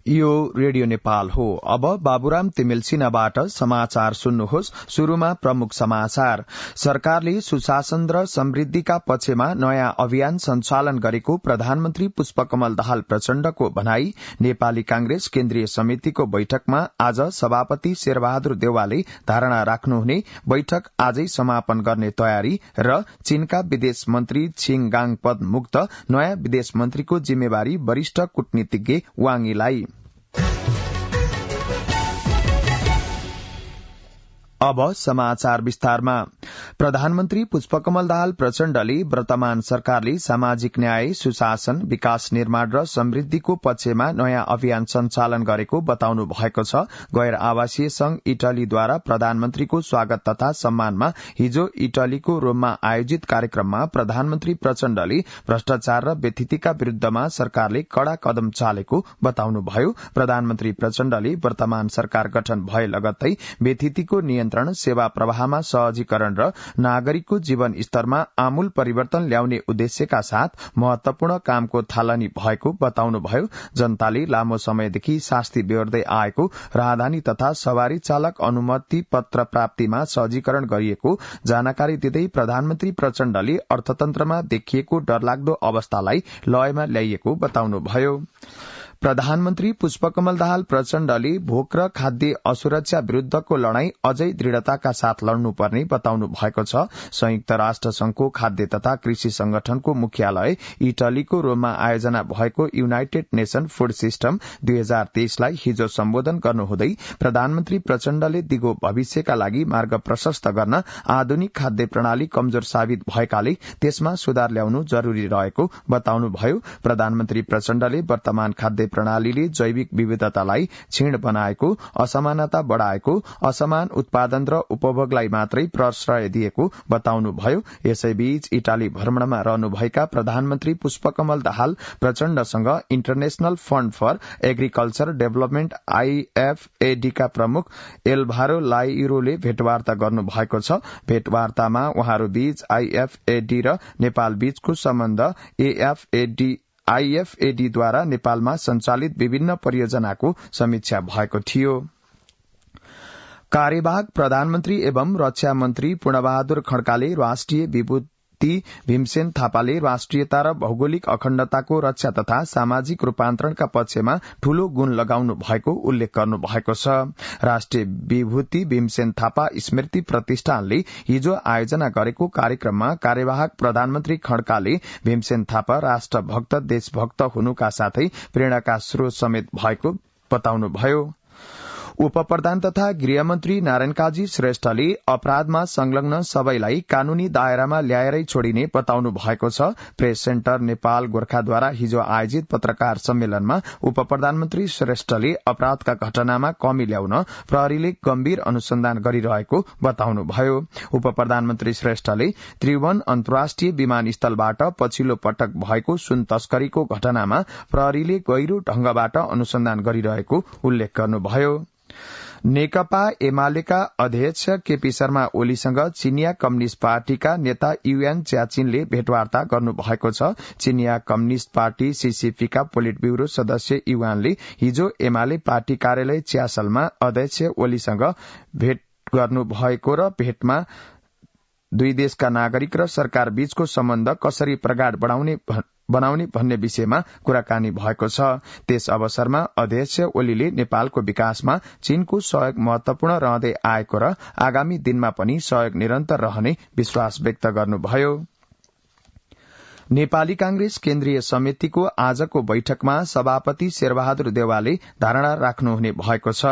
यो रेडियो नेपाल हो। अब बाबुराम तिमिल सिन्हाबाट समाचार सुन्नुहोस्। शुरूमा प्रमुख समाचार। सरकारले सुशासन र समृद्धिका पक्षमा नयाँ अभियान सञ्चालन गरेको प्रधानमन्त्री पुष्पकमल दाहाल प्रचण्डको भनाई। नेपाली कांग्रेस केन्द्रीय समितिको बैठकमा आज सभापति शेरबहादुर देउवाले धारणा राख्नुहुने, बैठक आजै समापन गर्ने तयारी र चीनका विदेश मन्त्री छिङ गाङ पद मुक्त, नयाँ विदेश मन्त्रीको जिम्मेवारी वरिष्ठ कूटनीतिज्ञ वाङीलाई। अब समाचार विस्तारमा। प्रधानमन्त्री पुष्पकमल दाहाल प्रचण्डले वर्तमान सरकारले सामाजिक न्याय, सुशासन, विकास निर्माण र समृद्धिको पक्षमा नयाँ अभियान सञ्चालन गरेको बताउनु भएको छ। गैर आवासीय संघ इटलीद्वारा प्रधानमन्त्रीको स्वागत तथा सम्मानमा हिजो इटलीको रोममा आयोजित कार्यक्रममा प्रधानमन्त्री प्रचण्डले भ्रष्टाचार र व्यथितिका विरूद्धमा सरकारले कड़ा कदम चालेको बताउनुभयो। प्रधानमन्त्री प्रचण्डले वर्तमान सरकार गठन भए लगत्तै व्यथितिको नियन्त्रण, सेवा प्रवाहमा सहजीकरण र नागरिकको जीवन स्तरमा आमूल परिवर्तन ल्याउने उद्देश्यका साथ महत्वपूर्ण कामको थालनी भएको बताउनुभयो। जनताले लामो समयदेखि शास्ति बेहोर्दै आएको राहदानी तथा सवारी चालक अनुमति पत्र प्राप्तिमा सहजीकरण गरिएको जानकारी दिँदै प्रधानमन्त्री प्रचण्डले अर्थतन्त्रमा देखिएको डरलाग्दो अवस्थालाई लयमा ल्याइएको बताउनुभयो। प्रधानमन्त्री पुष्पकमल दाहाल प्रचण्डले भोक र खाद्य असुरक्षा विरूद्धको लड़ाई अझै दृढ़ताका साथ लड्नुपर्ने बताउनु भएको छ। संयुक्त राष्ट्र संघको खाद्य तथा कृषि संगठनको मुख्यालय इटलीको रोममा आयोजना भएको यूनाइटेड नेशन फूड सिस्टम 2023 लाई हिजो सम्बोधन गर्नुहुँदै प्रधानमन्त्री प्रचण्डले दिगो भविष्यका लागि मार्ग प्रशस्त गर्न आधुनिक खाद्य प्रणाली कमजोर साबित भएकाले त्यसमा सुधार ल्याउनु जरूरी रहेको बताउनुभयो। प्रधानमन्त्री प्रचण्डले वर्तमान खाद्य प्रणालीले जैविक विविधतालाई क्षीण बनाएको, असमानता बढ़ाएको, असमान उत्पादन र उपभोगलाई मात्रै प्रश्रय दिएको बताउनुभयो। यसैबीच इटाली भ्रमणमा रहनुभएका प्रधानमन्त्री पुष्पकमल दाहाल प्रचण्डसँग international fund for agriculture development IFAD का प्रमुख एल्भारो लाइरोले भेटवार्ता गर्नुभएको छ। भेटवार्तामा उहाँहरू बीच IFAD र नेपाल बीचको सम्बन्ध, IFAD द्वारा नेपालमा सञ्चालित विभिन्न परियोजनाको समीक्षा भएको थियो। कार्यवाहक प्रधानमन्त्री एवं रक्षा मन्त्री पूर्णबहादुर खड्काले राष्ट्रिय विभूति भीमसेन थापाले राष्ट्रियता र भौगोलिक अखण्डताको रक्षा तथा सामाजिक रूपान्तरणका पक्षमा ठूलो गुण लगाउनु भएको उल्लेख गर्नु भएको छ। राष्ट्रिय विभूति भीमसेन थापा स्मृति प्रतिष्ठानले हिजो आयोजना गरेको कार्यक्रममा कार्यवाहक प्रधानमन्त्री खड्काले भीमसेन थापा राष्ट्रभक्त, देशभक्त हुनुका साथै प्रेरणाका स्रोत समेत भएको बताउनुभयो। उपप्रधान तथा गृहमन्त्री नारायण काजी श्रेष्ठले अपराधमा संलग्न सबैलाई कानूनी दायरामा ल्याएरै छोडिने बताउनु भएको छ। प्रेस सेन्टर नेपाल गोर्खाद्वारा हिजो आयोजित पत्रकार सम्मेलनमा उपप्रधानमन्त्री श्रेष्ठले अपराधका घटनामा कमी ल्याउन प्रहरीले गम्भीर अनुसन्धान गरिरहेको बताउनुभयो। उपप्रधानमन्त्री श्रेष्ठले त्रिभुवन अन्तर्राष्ट्रिय विमानस्थलबाट पछिल्लो पटक भएको सुन तस्करीको घटनामा प्रहरीले गहिरो ढंगबाट अनुसन्धान गरिरहेको उल्लेख गर्नुभयो। नेकपा एमालेका अध्यक्ष केपी शर्मा ओलीसँग चिनिया कम्युनिष्ट पार्टीका नेता युएन च्याचिनले भेटवार्ता गर्नुभएको छ। चिनिया कम्युनिष्ट पार्टी CCP का पोलिट ब्यूरो सदस्य युआनले हिजो एमाले पार्टी कार्यालय च्यासलमा अध्यक्ष ओलीसँग भेट गर्नुभएको र भेटमा दुई देशका नागरिक र सरकार बीचको सम्बन्ध कसरी प्रगाढ बनाउने भन्ने विषयमा कुराकानी भएको छ। त्यस अवसरमा अध्यक्ष ओलीले नेपालको विकासमा चीनको सहयोग महत्वपूर्ण रहँदै आएको र आगामी दिनमा पनि सहयोग निरन्तर रहने विश्वास व्यक्त गर्नुभयो। नेपाली कांग्रेस केन्द्रीय समितिको आजको बैठकमा सभापति शेरबहादुर देउवाले धारणा राख्नुहुने भएको छ।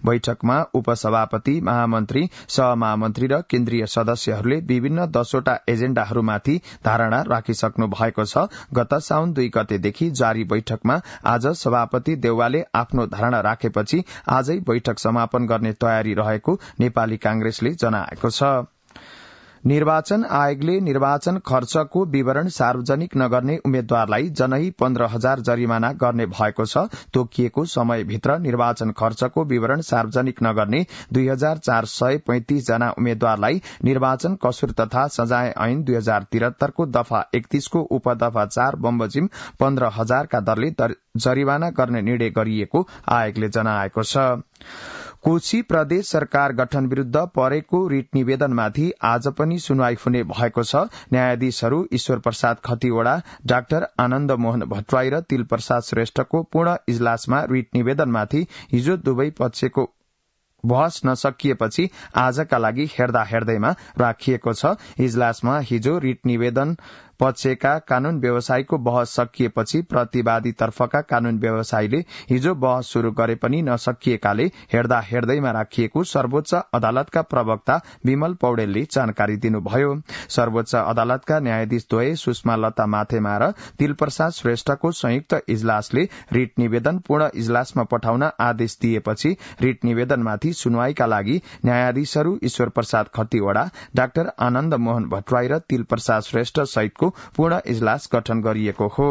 बैठकमा उपसभापति, महामन्त्री, सहमहामन्त्री र केन्द्रीय सदस्यहरूले विभिन्न 10 वटा एजेण्डाहरूमाथि धारणा राखिसक्नु भएको छ। गत साउन 2 गतेदेखि जारी बैठकमा आज सभापति देउवाले आफ्नो धारणा राखेपछि आजै बैठक समापन गर्ने तयारी रहेको नेपाली कांग्रेसले जनाएको छ। निर्वाचन आयोगले निर्वाचन खर्चको विवरण सार्वजनिक नगर्ने उम्मेद्वारलाई जनही 15,000 जरिमाना गर्ने भएको छ। तोकिएको समयभित्र निर्वाचन खर्चको विवरण सार्वजनिक नगर्ने 2,435 जना उम्मेद्वारलाई निर्वाचन कसुर तथा सजाय ऐन 2073 को दफा 31 को उपदफा 4 बमोजिम 15,000 का दरले जरिवाना गर्ने निर्णय गरिएको आयोगले जनाएको छ। कोशी प्रदेश सरकार गठन विरूद्ध परेको रिट निवेदनमाथि आज पनि सुनवाई हुने भएको छ। न्यायाधीशहरू ईश्वर प्रसाद खतिवड़ा, डाक्टर आनन्द मोहन भट्टराई र तिल प्रसाद श्रेष्ठको पूर्ण इजलासमा रिट निवेदनमाथि हिजो दुवै पक्षको बहस नसकिएपछि आजका लागि हेर्दैमा राखिएको छ। इजलासमा हिजो रिट निवेदन पक्षका कानून व्यवसायीको बहस सकिएपछि प्रतिवादी तर्फका कानून व्यवसायीले हिजो बहस शुरू गरे पनि नसकिएकाले हेर्दैमा राखिएको सर्वोच्च अदालतका प्रवक्ता विमल पौडेलले जानकारी दिनुभयो। सर्वोच्च अदालतका न्यायाधीश द्वय सुषमा लता माथेमा र तिलप्रसाद श्रेष्ठको संयुक्त इजलासले रिट निवेदन पूर्ण इजलासमा पठाउन आदेश दिएपछि रिट निवेदनमाथि सुनवाईका लागि न्यायाधीशहरू ईश्वर प्रसाद खतिवड़ा, डाक्टर आनन्द मोहन भट्टराई र तिलप्रसाद श्रेष्ठ सहितको पूर्ण इजलास गठन गरिएको हो।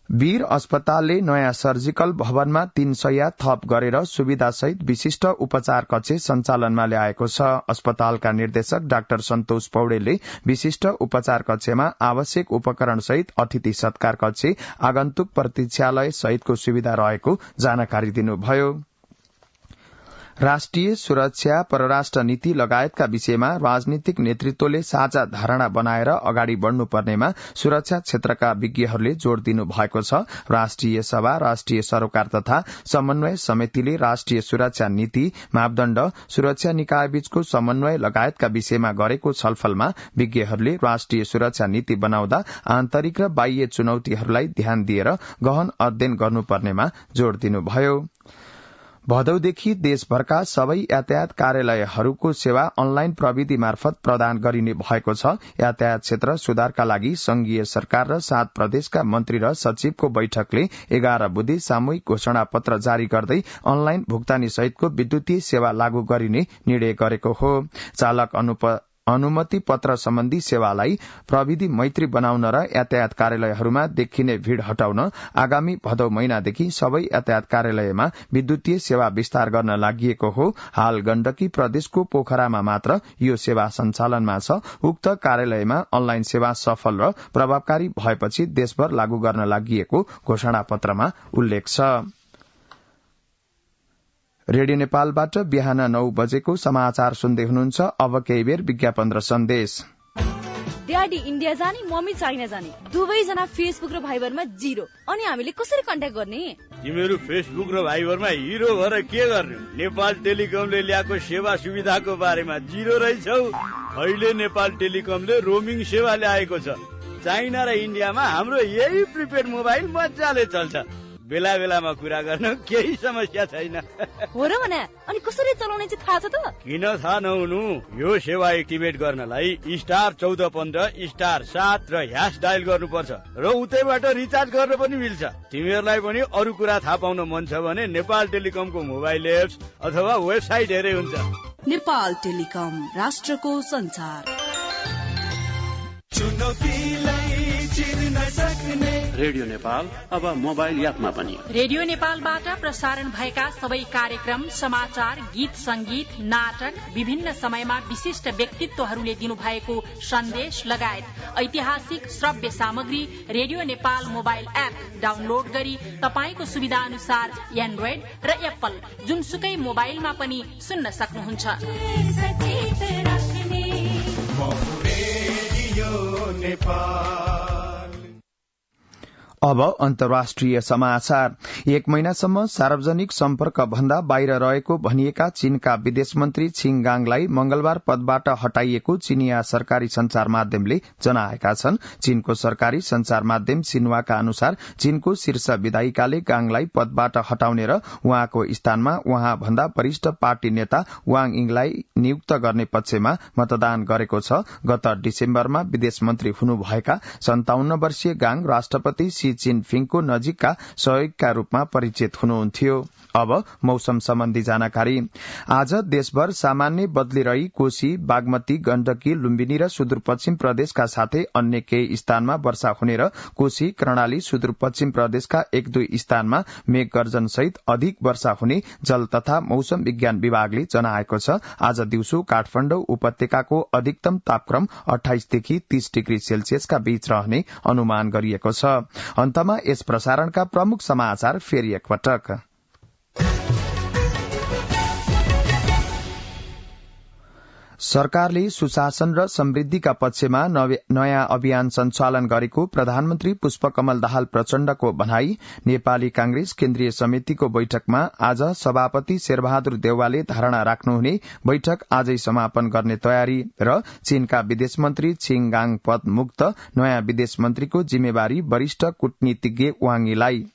वीर अस्पतालले नयाँ सर्जिकल भवनमा 3 शय्या थप गरेर सुविधासहित विशिष्ट उपचार कक्ष सञ्चालनमा ल्याएको छ। अस्पतालका निर्देशक डाक्टर सन्तोष पौडेलले विशिष्ट उपचार कक्षमा आवश्यक उपकरण सहित अतिथि सत्कार कक्ष, आगन्तुक प्रतीक्षालय सहितको सुविधा रहेको जानकारी दिनुभयो। राष्ट्रिय सुरक्षा, परराष्ट्र नीति लगायतका विषयमा राजनीतिक नेतृत्वले साझा धारणा बनाएर अगाडि बढ़नुपर्नेमा सुरक्षा क्षेत्रका विज्ञहरूले जोड़ दिनु भएको छ। राष्ट्रिय सभा, राष्ट्रिय सरोकार तथा समन्वय समितिले राष्ट्रिय सुरक्षा नीति, मापदण्ड, सुरक्षा निकायबीचको समन्वय लगायतका विषयमा गरेको छलफलमा विज्ञहरूले राष्ट्रिय सुरक्षा नीति बनाउँदा आन्तरिक र बाह्य चुनौतीहरूलाई ध्यान दिएर गहन अध्ययन गर्नुपर्नेमा जोड़ दिनुभयो। भदौदेखि देशभरका सबै यातायात कार्यालयहरूको सेवा अनलाइन प्रविधि मार्फत प्रदान गरिने भएको छ। यातायात क्षेत्र सुधारका लागि संघीय सरकार र 7 प्रदेशका मन्त्री र सचिवको बैठकले 11 बुधे सामूहिक घोषणा पत्र जारी गर्दै अनलाइन भुक्तानी सहितको विद्युतीय सेवा लागू गरिने निर्णय गरेको हो। चालक अनुमति पत्र सम्बन्धी सेवालाई प्रविधि मैत्री बनाउन र यातायात कार्यालयहरूमा देखिने भीड़ हटाउन आगामी भदौ महिनादेखि सबै यातायात कार्यालयमा विद्युतीय सेवा विस्तार गर्न लागि हो। हाल गण्डकी प्रदेशको पोखरामा मात्र यो सेवा सञ्चालनमा छ। उक्त कार्यालयमा अनलाइन सेवा सफल र प्रभावकारी भएपछि देशभर लागू गर्न लागि घोषणा पत्रमा उल्लेख छ। रेडियो नेपालबाट बिहान 9 बजेको समाचार सुन्दै हुनुहुन्छ। अब केही बेर विज्ञापन र सन्देश। ड्याडी इन्डिया जाने, मम्मी चाइना जाने, दुवैजना फेसबुक र भाइबरमा 0। अनि हामीले कसरी कन्ट्याक्ट गर्ने? तिमीहरू फेसबुक र भाइबरमा हिरो भएर के गर्ने? नेपाल टेलिकमले ल्याएको सेवा सुविधाको बारेमा 0 रहेछौ। अहिले नेपाल टेलिकमले रोमिङ सेवा ल्याएको छ। चाइना र इन्डियामा हाम्रो यही प्रिपेड मोबाइल मजाले चल्छ। बेला बेलामा कुरा गर्न केही समस्या छैन। हो र भने अनि कसरी चलाउने चाहिँ थाहा छ त? किन थाहा नहुनु? यो सेवा एक्टिभेट गर्नलाई *1415 *7 र # डायल गर्नुपर्छ र उतैबाट रिचार्ज गर्न पनि मिल्छ। तिमीहरूलाई पनि अरू कुरा थाहा पाउन मन छ भने नेपाल टेलिकमको मोबाइल एप्स अथवा वेबसाइट हेरे हुन्छ। नेपाल टेलिकम, राष्ट्रको संचार। रेडियो नेपाल अब मोबाइल एपमा पनि। रेडियो नेपालबाट प्रसारण भएका सबै कार्यक्रम, समाचार, गीत संगीत, नाटक, विभिन्न समयमा विशिष्ट व्यक्तित्वहरूले दिनुभएको सन्देश लगायत ऐतिहासिक श्रव्य सामग्री radio Nepal mobile app download गरी तपाईँको सुविधा अनुसार एन्ड्रोइड र एप्पल जुनसुकै मोबाइलमा पनि सुन्न सक्नुहुन्छ। अब अन्तर्राष्ट्रिय समाचार। 1 महिनासम्म सार्वजनिक सम्पर्क भन्दा बाहिर रहेको भनिएका चीनका विदेश मन्त्री छिङ गाङलाई मंगलबार पदबाट हटाइएको चीनिया सरकारी संचार माध्यमले जनाएका छन्। चीनको सरकारी संचार माध्यम सिन्हुवाका अनुसार चीनको शीर्ष विधायिकाले गाङलाई पदबाट हटाउने र उहाँको स्थानमा उहाँ भन्दा वरिष्ठ पार्टी नेता वाङ यिङलाई नियुक्त गर्ने पक्षमा मतदान गरेको छ। गत डिसेम्बरमा विदेश मन्त्री हुनुभएका 57 वर्षीय गाङ राष्ट्रपति सी जिनपिङको नजिकका सहयोगका रूपमा परिचित हुनुहुन्थ्यो। अब मौसम सम्बन्धी जानकारी। आज देशभर सामान्य बदली रही कोशी, बागमती, गण्डकी, लुम्बिनी र सुदूरपश्चिम प्रदेशका साथै अन्य केही स्थानमा वर्षा हुने र कोशी, कर्णाली, सुदूरपश्चिम प्रदेशका 1-2 स्थानमा मेघ गर्जन सहित अधिक वर्षा हुने जल तथा मौसम विज्ञान विभागले जनाएको छ। आज दिउँसो काठमाडौँ उपत्यकाको अधिकतम तापक्रम 28 देखि 30 डिग्री सेल्सियसका बीच रहने अनुमान गरिएको छ। अन्तमा यस प्रसारणका प्रमुख समाचार फेरि एकपटक। सरकारले सुशासन र समृद्धिका पक्षमा नयाँ अभियान सञ्चालन गरेको प्रधानमन्त्री पुष्पकमल दाहाल प्रचण्डको भनाई। नेपाली कांग्रेस केन्द्रीय समितिको बैठकमा आज सभापति शेरबहादुर देउवाले धारणा राख्नुहुने, बैठक आजै समापन गर्ने तयारी र चीनका विदेश मन्त्री छिङगाङ पद मुक्त, नयाँ विदेश मन्त्रीको जिम्मेवारी वरिष्ठ कूटनीतिज्ञ वाङ यीलाई।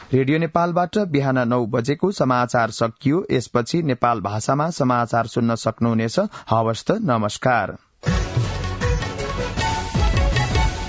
रेडियो नेपालबाट बिहान 9 बजेको समाचार सकियो। यसपछि नेपाल भाषामा समाचार सुन्न सक्नुहुनेछ। हवस् त, नमस्कार।